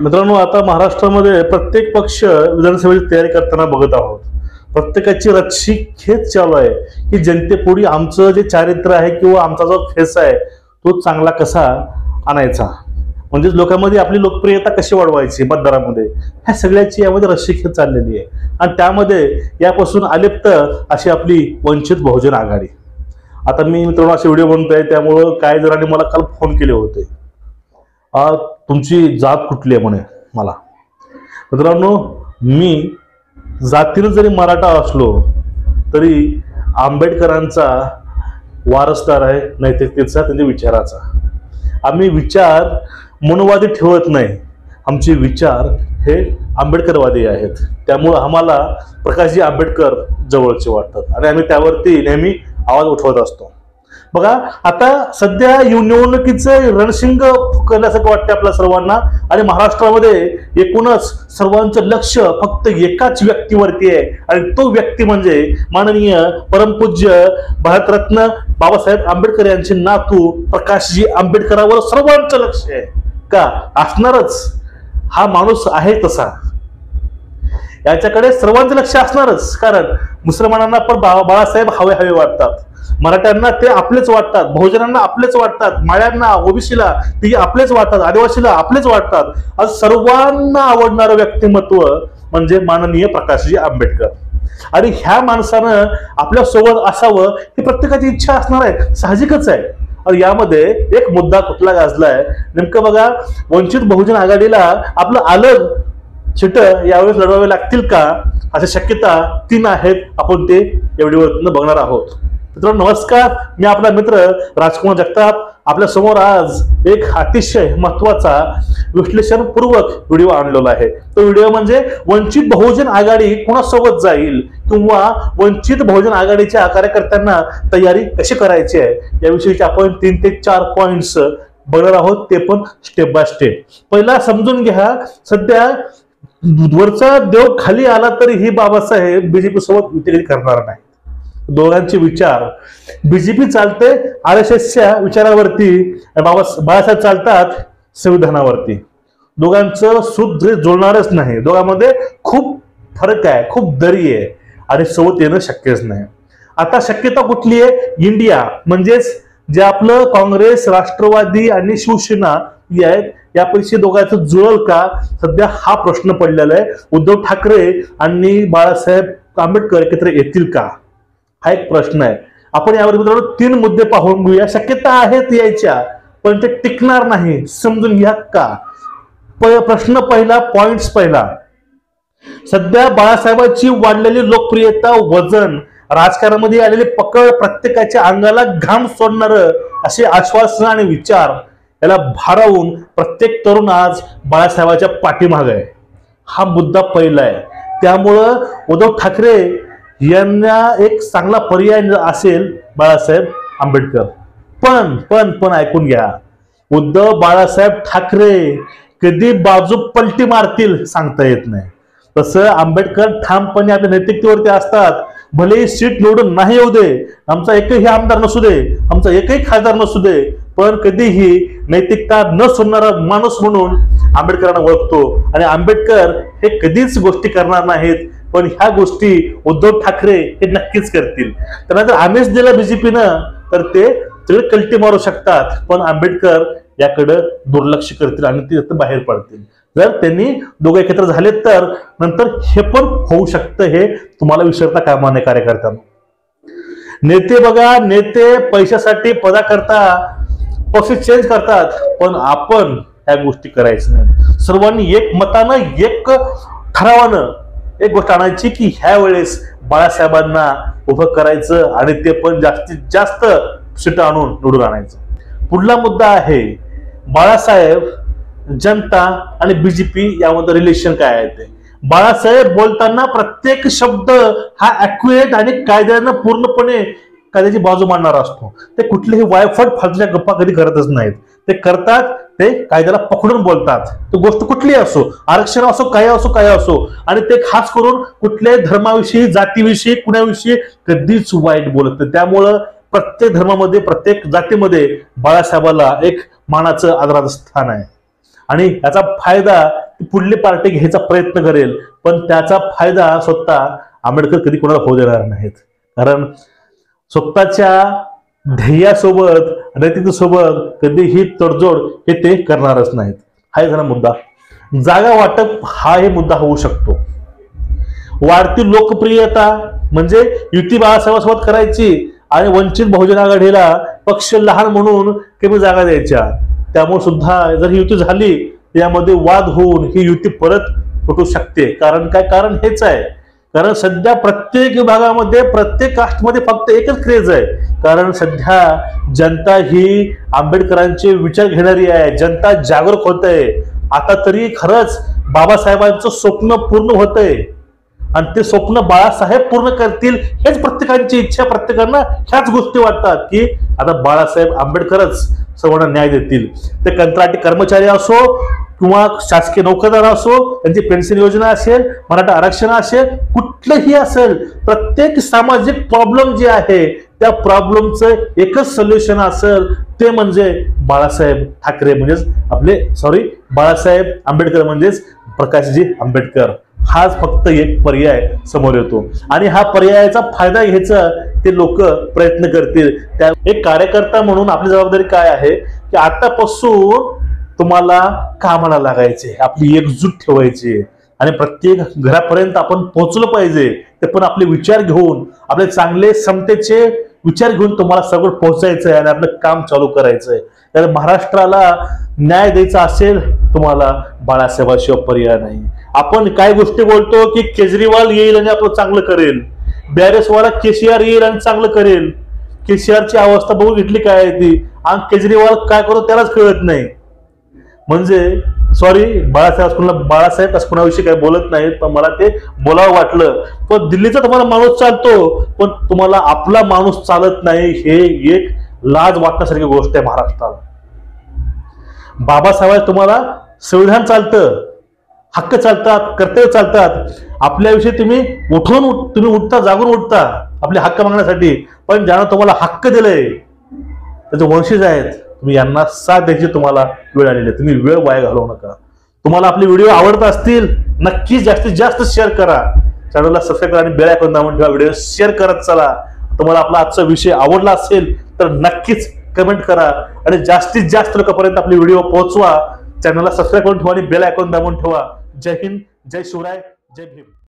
मित्रांनो, आता महाराष्ट्रामध्ये प्रत्येक पक्ष विधानसभेची तयारी करताना बघत आहोत. प्रत्येकाची रच्ची खेच चालू आहे की जनतेपुढे आमचं जे चारित्र्य आहे किंवा आमचा जो फेस आहे तो चांगला कसा आणायचा, म्हणजे लोकांमध्ये आपली लोकप्रियता कशी वाढवायची मतदारांमध्ये, ह्या सगळ्याची यामध्ये रस्सी खेच चाललेली आहे. आणि त्यामध्ये यापासून अलिप्त अशी आपली वंचित बहुजन आघाडी. आता मी मित्रांनो असे व्हिडिओ बनतोय, त्यामुळं काही जणांनी मला काल फोन केले होते, तुमची जात कुठली आहे म्हणे. मला मित्रांनो, मी जातीने जरी मराठा असलो तरी आंबेडकरांचा वारसदार आहे, नैतिकतेचा, त्यांच्या विचाराचा. आम्ही विचार मनोवादी ठेवत नाही, आमचे विचार हे आंबेडकरवादी आहेत. त्यामुळे आम्हाला प्रकाशजी आंबेडकर जवळचे वाटतात आणि आम्ही त्यावरती नेहमी आवाज उठवत असतो. बघा, आता सध्या निवडणुकीचं रणशिंग फुकल्यासारखं वाटतं आपल्या सर्वांना आणि महाराष्ट्रामध्ये एकूणच सर्वांचं लक्ष फक्त एकाच व्यक्तीवरती आहे आणि तो व्यक्ती म्हणजे माननीय परमपूज्य भारतरत्न बाबासाहेब आंबेडकर यांचे नातू प्रकाशजी आंबेडकरांवर सर्वांचं लक्ष आहे. का असणारच, हा माणूस आहे तसा, याच्याकडे सर्वांचं लक्ष असणारच. कारण मुसलमानांना पण बाळासाहेब हवे हवे वाटतात, मराठ्यांना ते आपलेच वाटतात, बहुजनांना आपलेच वाटतात, माळ्यांना, ओबीसीला ते आपलेच वाटतात, आदिवासीला आपलेच वाटतात. आज सर्वांना आवडणारं व्यक्तिमत्व म्हणजे माननीय प्रकाशजी आंबेडकर. आणि ह्या माणसानं आपल्या सोबत असावं ही प्रत्येकाची इच्छा असणार आहे, साहजिकच आहे. आणि यामध्ये एक मुद्दा कुठला गाजलाय नेमकं बघा, वंचित बहुजन आघाडीला आपलं अलग चिट यावेळेस लढवावे लागतील का, अशा शक्यता 3 आहेत. आपण ते या व्हिडिओवरून बघणार आहोत. मित्रांनो नमस्कार, मी आपला मित्र राजकुमार जगताप आपल्या समोर आज एक अतिशय महत्वाचा विश्लेषणपूर्वक व्हिडिओ आणलेला आहे. तो व्हिडिओ म्हणजे वंचित बहुजन आघाडी कोणासोबत जाईल किंवा वंचित बहुजन आघाडीच्या कार्यकर्त्यांना तयारी कशी करायची आहे याविषयीचे आपण 3 ते 4 पॉइंट्स बघणार आहोत, ते पण स्टेप बाय स्टेप. पहिला समजून घ्या, सध्या वरचा देव खाली आला तरी ही बाबासाहेब बीजेपी सोबत युती करणार नाही. दोघांचे विचार, बीजेपी चालते RSSच्या विचारावरती, बाळासाहेब चालतात संविधानावरती. दोघांचं सूत जुळणारच नाही, दोघांमध्ये खूप फरक आहे, खूप दरी आहे आणि सोबत येणं शक्यच नाही. आता शक्यता कुठली आहे, इंडिया म्हणजेच जे आपलं काँग्रेस, राष्ट्रवादी आणि शिवसेना आहेत यापैकी दोघांचं जुळल का, सध्या हा प्रश्न पडलेला आहे. उद्धव ठाकरे आणि बाळासाहेब आंबेडकर एकत्र येतील का, हा एक प्रश्न आहे. आपण यावर मित्रांनो 3 मुद्दे पाहून घेऊया. शक्यता आहेत यायच्या, पण ते टिकणार नाही, समजून घ्या का. प्रश्न पहिला, पॉइंट्स पहिला, सध्या बाळासाहेबांची वाढलेली लोकप्रियता, वजन, राजकारणामध्ये आलेली पकड, प्रत्येकाच्या अंगाला घाम सोडणार असे आश्वासन आणि विचार याला भारावून प्रत्येक तरुण आज बाळासाहेबांच्या पाठीमागे आहे. हा मुद्दा पहिला आहे. त्यामुळं उद्धव ठाकरे यांना एक चांगला पर्याय असेल बाळासाहेब आंबेडकर. पण ऐकून घ्या, उद्धव बाळासाहेब ठाकरे कधी बाजू पलटी मारतील सांगता येत नाही. तसं आंबेडकर ठामपणे आपल्या नैतिकतेवरती असतात. भले सीट निवडून नाही येऊ दे, आमचा एकही आमदार नसू दे, आमचा एकही खासदार नसू दे, पण कधीही नैतिकता न सोडणारा माणूस म्हणून आंबेडकरांना ओळखतो. आणि आंबेडकर हे कधीच गोष्टी करणार नाहीत, पण ह्या गोष्टी उद्धव ठाकरे हे नक्कीच करतील. त्यांना जर आमिष दिला बीजेपीनं तर ते सगळे कल्टी मारू शकतात, पण आंबेडकर याकडे दुर्लक्ष करतील आणि ते बाहेर पडतील. जर त्यांनी दोघे एकत्र झाले तर नंतर हे पण होऊ शकतं, हे तुम्हाला विसरता कामा नये कार्यकर्त्यांना. नेते बघा, नेते पैशासाठी पदाकरता पक्ष चेंज करतात, पण आपण ह्या गोष्टी करायच्या नाही. सर्वांनी एक मतानं, एक ठरावानं एक गोष्ट आणायची की ह्या वेळेस बाळासाहेबांना उभं करायचं आणि ते पण जास्तीत जास्त सीट आणून निवडून आणायचं. पुढला मुद्दा आहे बाळासाहेब, जनता आणि बीजेपी यामध्ये रिलेशन काय आहे ते. बाळासाहेब बोलताना प्रत्येक शब्द हा ॲक्युरेट आणि कायद्यानं पूर्णपणे कायद्याची बाजू मांडणारा असतो. ते कुठलेही वायफट फालतूच्या गप्पा कधी करतच नाहीत. ते करतात ते कायद्याला पकडून बोलतात. तो गोष्ट कुठलीही असो, आरक्षण असो, काय असो, आणि ते खास करून कुठल्याही धर्माविषयी, जातीविषयी, कुणाविषयी कधीच वाईट बोलत नाही. त्यामुळं प्रत्येक धर्मामध्ये, प्रत्येक जातीमध्ये बाळासाहेबाला एक मानाचं आदराचं स्थान आहे आणि याचा फायदा ती पुढली पार्टी घ्यायचा प्रयत्न करेल, पण त्याचा फायदा स्वतः आंबेडकर कधी कोणाला होऊ देणार नाहीत. कारण स्वतःच्या ध्येयासोबत नैतिकतेसोबत कधीही तडजोड हे ते करणारच नाहीत. हा एक झाला मुद्दा. जागा वाटप हा हे मुद्दा होऊ शकतो. वाढती लोकप्रियता म्हणजे युती बाळासाहेबांसोबत करायची आणि वंचित बहुजन आघाडीला पक्ष लहान म्हणून कमी जागा द्यायच्या. त्यामुळे सुद्धा जर ही युती झाली यामध्ये वाद होऊन ही युती परत फुटू शकते. कारण काय? कारण हेच आहे, कारण सध्या प्रत्येक विभागामध्ये प्रत्येक कास्टमध्ये फक्त एकच क्रेज आहे. कारण सध्या जनता ही आंबेडकरांचे विचार घेणारी आहे. जनता जागरूक होत आहे. आता तरी खरंच बाबासाहेबांचं स्वप्न पूर्ण होत आहे आणि ते स्वप्न बाळासाहेब पूर्ण करतील हेच प्रत्येकाची इच्छा. प्रत्येकांना ह्याच गोष्टी वाटतात की आता बाळासाहेब आंबेडकरच सर्वांना न्याय देतील. ते कंत्राटी कर्मचारी असो किंवा शासकीय नोकरदार असो, त्यांची पेन्शन योजना असेल, मराठा आरक्षण असेल, कुठलंही असेल, प्रत्येक सामाजिक प्रॉब्लेम जे आहे त्या प्रॉब्लेमचं एकच सोल्युशन असेल ते म्हणजे बाळासाहेब ठाकरे म्हणजेच बाळासाहेब आंबेडकर म्हणजेच प्रकाशजी आंबेडकर. हाच फक्त एक पर्याय समोर येतो आणि हा पर्यायाचा फायदा घ्यायचा ते लोक प्रयत्न करतील. त्या एक कार्यकर्ता म्हणून आपली जबाबदारी काय आहे की आतापासून तुम्हाला कामाला लागायचे, आपली एकजूट ठेवायची आणि प्रत्येक घरापर्यंत आपण पोहोचलं पाहिजे. ते पण आपले विचार घेऊन, आपले चांगले समतेचे विचार घेऊन तुम्हाला सगळं पोहोचायचंय आणि आपलं काम चालू करायचंय. तर महाराष्ट्राला न्याय द्यायचा असेल तुम्हाला बाळासाहेबाशिवाय पर्याय नाही. आपण काय गोष्टी बोलतो की केजरीवाल येईल आणि आपलं चांगलं करेल, बॅरेसवाला केसीआर येईल आणि चांगलं करेल. केसीआरची अवस्था बघू घेतली काय आहे ती, आणि केजरीवाल काय करतो त्यालाच कळत नाही. म्हणजे बाळासाहेब असं कोणाविषयी काही बोलत नाहीत, पण मला ते बोलावं वाटलं. पण दिल्लीचा तुम्हाला माणूस चालतो पण तुम्हाला आपला माणूस चालत नाही, हे एक लाज वाटण्यासारखी गोष्ट आहे महाराष्ट्राला. बाबासाहेब तुम्हाला संविधान चालतं, हक्क चालतात, कर्तव्य चालतात. आपल्याविषयी तुम्ही उठता, जागून उठता आपले हक्क मागण्यासाठी. पण ज्यानं तुम्हाला हक्क दिलंय त्याचे वंशज आहेत, तुम्ही यांना साथ द्यायची तुम्हाला वेळ आलेली आहे. तुम्ही वेळ वाया घालवू नका. तुम्हाला आपले व्हिडिओ आवडत असतील नक्कीच जास्तीत जास्त शेअर करा, चॅनलला सबस्क्राईब करा आणि बेल आयकॉन दाबून ठेवा. व्हिडिओ शेअर करत चला. तुम्हाला आपला आजचा विषय आवडला असेल तर नक्कीच कमेंट करा आणि जास्तीत जास्त लोकांपर्यंत आपले व्हिडिओ पोहोचवा. चॅनलला सबस्क्राईब करून ठेवा आणि बेल आयकॉन दाबून ठेवा. जय हिंद, जय शिवराय, जय भीम.